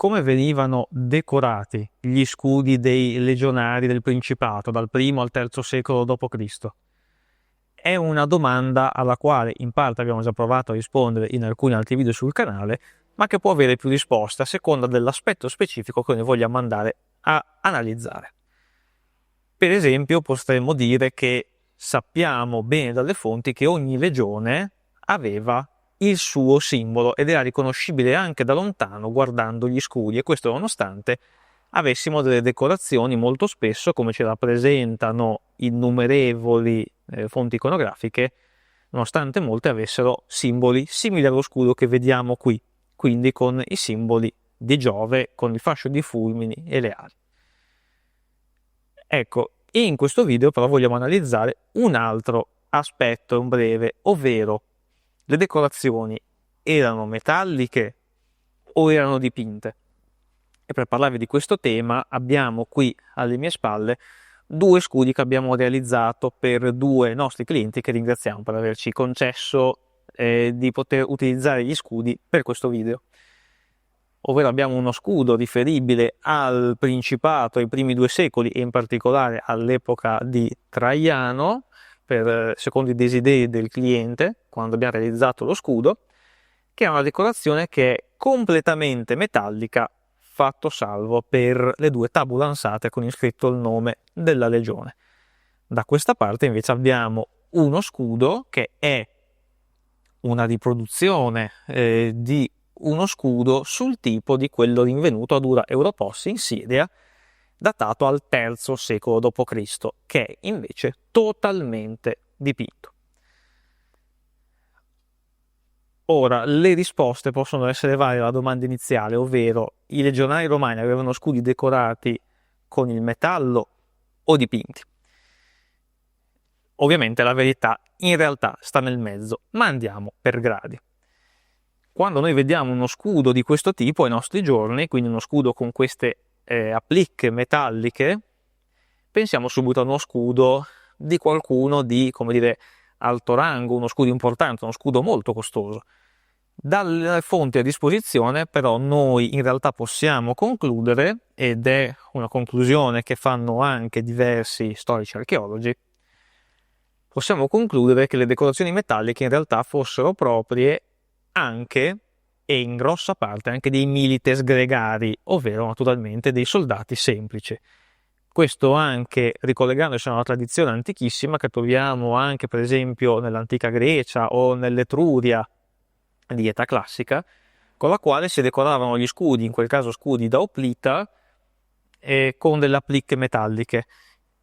come venivano decorati gli scudi dei legionari del Principato dal I al III secolo d.C.? È una domanda alla quale in parte abbiamo già provato a rispondere in alcuni altri video sul canale, ma che può avere più risposte a seconda dell'aspetto specifico che noi vogliamo andare a analizzare. Per esempio, potremmo dire che sappiamo bene dalle fonti che ogni legione aveva il suo simbolo ed era riconoscibile anche da lontano guardando gli scudi, e questo nonostante avessimo delle decorazioni molto spesso, come ci rappresentano innumerevoli fonti iconografiche, nonostante molte avessero simboli simili allo scudo che vediamo qui, quindi con i simboli di Giove, con il fascio di fulmini e le ali. Ecco, in questo video però vogliamo analizzare un altro aspetto in breve, ovvero le decorazioni erano metalliche o erano dipinte? E per parlarvi di questo tema abbiamo qui alle mie spalle due scudi che abbiamo realizzato per due nostri clienti che ringraziamo per averci concesso di poter utilizzare gli scudi per questo video. Ovvero abbiamo uno scudo riferibile al Principato ai primi 2 secoli e in particolare all'epoca di Traiano, secondo i desideri del cliente, quando abbiamo realizzato lo scudo, che è una decorazione che è completamente metallica, fatto salvo per le 2 tabule ansate con iscritto il nome della legione. Da questa parte invece abbiamo uno scudo che è una riproduzione di uno scudo sul tipo di quello rinvenuto ad Ura Europos in Siria, datato al III secolo d.C., che è invece totalmente dipinto. Ora, le risposte possono essere varie alla domanda iniziale, ovvero i legionari romani avevano scudi decorati con il metallo o dipinti? Ovviamente la verità in realtà sta nel mezzo, ma andiamo per gradi. Quando noi vediamo uno scudo di questo tipo ai nostri giorni, quindi uno scudo con queste applicche metalliche, pensiamo subito a uno scudo di qualcuno di, come dire, alto rango, uno scudo importante, uno scudo molto costoso. Dalle fonti a disposizione però noi in realtà possiamo concludere, ed è una conclusione che fanno anche diversi storici archeologi, possiamo concludere che le decorazioni metalliche in realtà fossero proprie anche e in grossa parte anche dei milites gregari, ovvero naturalmente dei soldati semplici. Questo anche ricollegandosi a una tradizione antichissima che troviamo anche per esempio nell'antica Grecia o nell'Etruria di età classica, con la quale si decoravano gli scudi, in quel caso scudi da oplita, con delle applicche metalliche.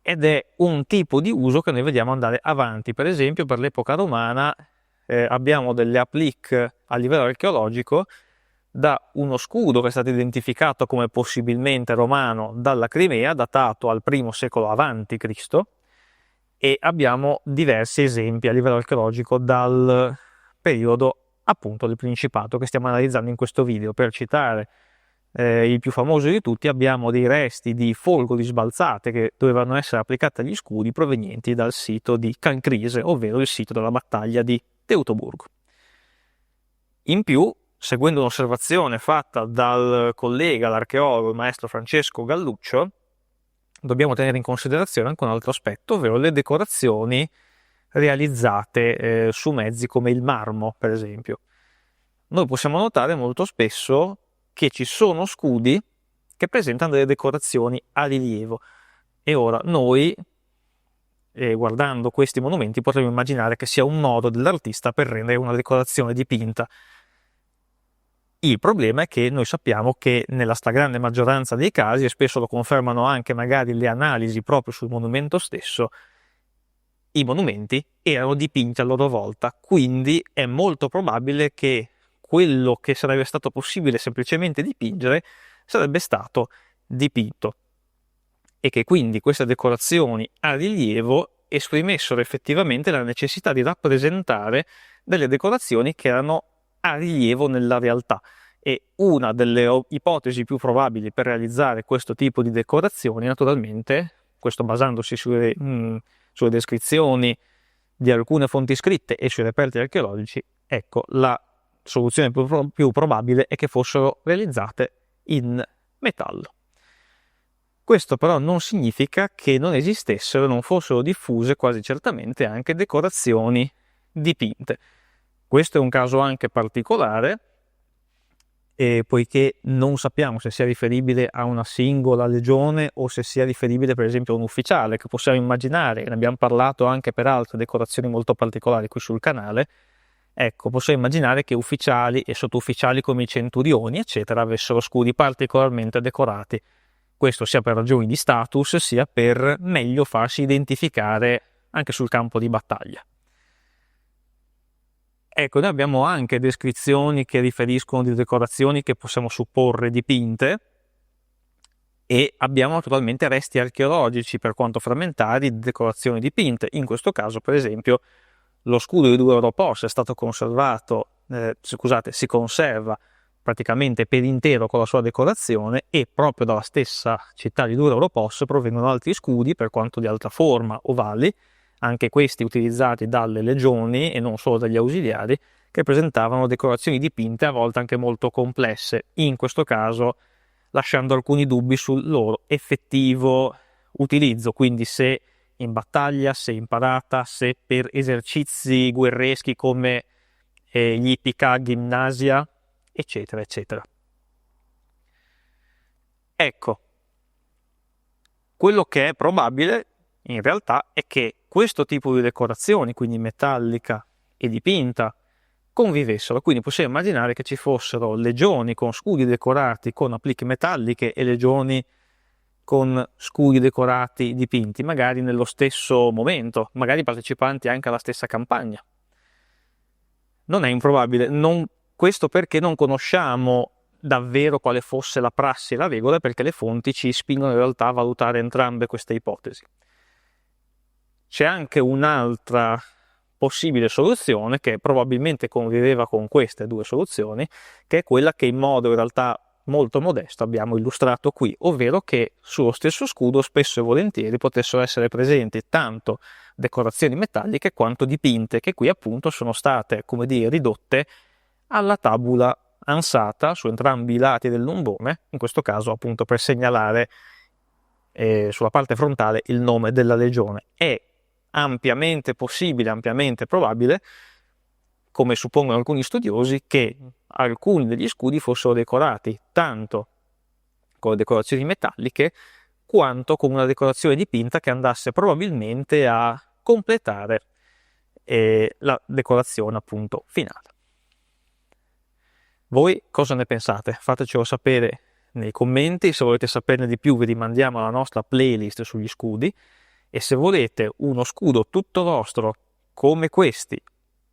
Ed è un tipo di uso che noi vediamo andare avanti. Per esempio per l'epoca romana abbiamo delle applique a livello archeologico da uno scudo che è stato identificato come possibilmente romano dalla Crimea, datato al I secolo a.C., e abbiamo diversi esempi a livello archeologico dal periodo appunto del Principato che stiamo analizzando in questo video. Per citare il più famoso di tutti, abbiamo dei resti di folgori sbalzate che dovevano essere applicate agli scudi provenienti dal sito di Cancrise, ovvero il sito della battaglia di Teutoburgo. In più, seguendo un'osservazione fatta dal collega, l'archeologo, il maestro Francesco Galluccio, dobbiamo tenere in considerazione anche un altro aspetto, ovvero le decorazioni realizzate su mezzi come il marmo, per esempio. Noi possiamo notare molto spesso che ci sono scudi che presentano delle decorazioni a rilievo, e ora noi guardando questi monumenti potremmo immaginare che sia un modo dell'artista per rendere una decorazione dipinta. Il problema è che noi sappiamo che nella stragrande maggioranza dei casi, e spesso lo confermano anche magari le analisi proprio sul monumento stesso, i monumenti erano dipinti a loro volta, quindi è molto probabile che quello che sarebbe stato possibile semplicemente dipingere sarebbe stato dipinto, e che quindi queste decorazioni a rilievo esprimessero effettivamente la necessità di rappresentare delle decorazioni che erano a rilievo nella realtà. E una delle ipotesi più probabili per realizzare questo tipo di decorazioni, naturalmente, questo basandosi sulle descrizioni di alcune fonti scritte e sui reperti archeologici, ecco, la soluzione più probabile è che fossero realizzate in metallo. Questo però non significa che non esistessero, non fossero diffuse quasi certamente anche decorazioni dipinte. Questo è un caso anche particolare, poiché non sappiamo se sia riferibile a una singola legione o se sia riferibile per esempio a un ufficiale, che possiamo immaginare, ne abbiamo parlato anche per altre decorazioni molto particolari qui sul canale. Ecco, possiamo immaginare che ufficiali e sottufficiali come i centurioni, eccetera, avessero scudi particolarmente decorati. Questo sia per ragioni di status, sia per meglio farsi identificare anche sul campo di battaglia. Ecco, noi abbiamo anche descrizioni che riferiscono di decorazioni che possiamo supporre dipinte, e abbiamo naturalmente resti archeologici, per quanto frammentari, di decorazioni dipinte. In questo caso, per esempio, lo scudo di Duropos è stato conservato, si conserva praticamente per intero con la sua decorazione, e proprio dalla stessa città di Duropos provengono altri scudi, per quanto di altra forma, ovali, anche questi utilizzati dalle legioni e non solo dagli ausiliari, che presentavano decorazioni dipinte a volte anche molto complesse, in questo caso lasciando alcuni dubbi sul loro effettivo utilizzo, quindi se in battaglia, se in parata, se per esercizi guerreschi come gli IPK Gymnasia, eccetera, eccetera. Ecco, quello che è probabile in realtà è che questo tipo di decorazioni, quindi metallica e dipinta, convivessero. Quindi possiamo immaginare che ci fossero legioni con scudi decorati con appliche metalliche e legioni con scudi decorati dipinti, magari nello stesso momento, magari partecipanti anche alla stessa campagna. Non è improbabile, questo perché non conosciamo davvero quale fosse la prassi e la regola, perché le fonti ci spingono in realtà a valutare entrambe queste ipotesi. C'è anche un'altra possibile soluzione che probabilmente conviveva con queste due soluzioni, che è quella che in modo in realtà molto modesto abbiamo illustrato qui, ovvero che sullo stesso scudo spesso e volentieri potessero essere presenti tanto decorazioni metalliche quanto dipinte, che qui appunto sono state, come dire, ridotte alla tabula ansata su entrambi i lati del lombone, in questo caso appunto per segnalare sulla parte frontale il nome della legione. È ampiamente possibile, ampiamente probabile, come suppongono alcuni studiosi, che alcuni degli scudi fossero decorati tanto con le decorazioni metalliche quanto con una decorazione dipinta che andasse probabilmente a completare la decorazione appunto finale. Voi cosa ne pensate? Fatecelo sapere nei commenti. Se volete saperne di più vi rimandiamo alla nostra playlist sugli scudi, e se volete uno scudo tutto vostro come questi,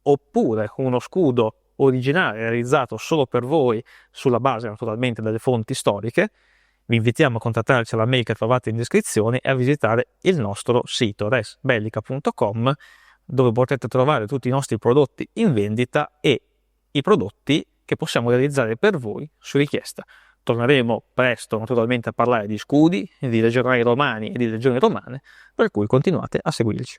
oppure uno scudo originale realizzato solo per voi sulla base naturalmente delle fonti storiche, vi invitiamo a contattarci alla mail che trovate in descrizione e a visitare il nostro sito resbellica.com, dove potete trovare tutti i nostri prodotti in vendita e i prodotti che possiamo realizzare per voi su richiesta. Torneremo presto naturalmente a parlare di scudi, di legionari romani e di legioni romane, per cui continuate a seguirci.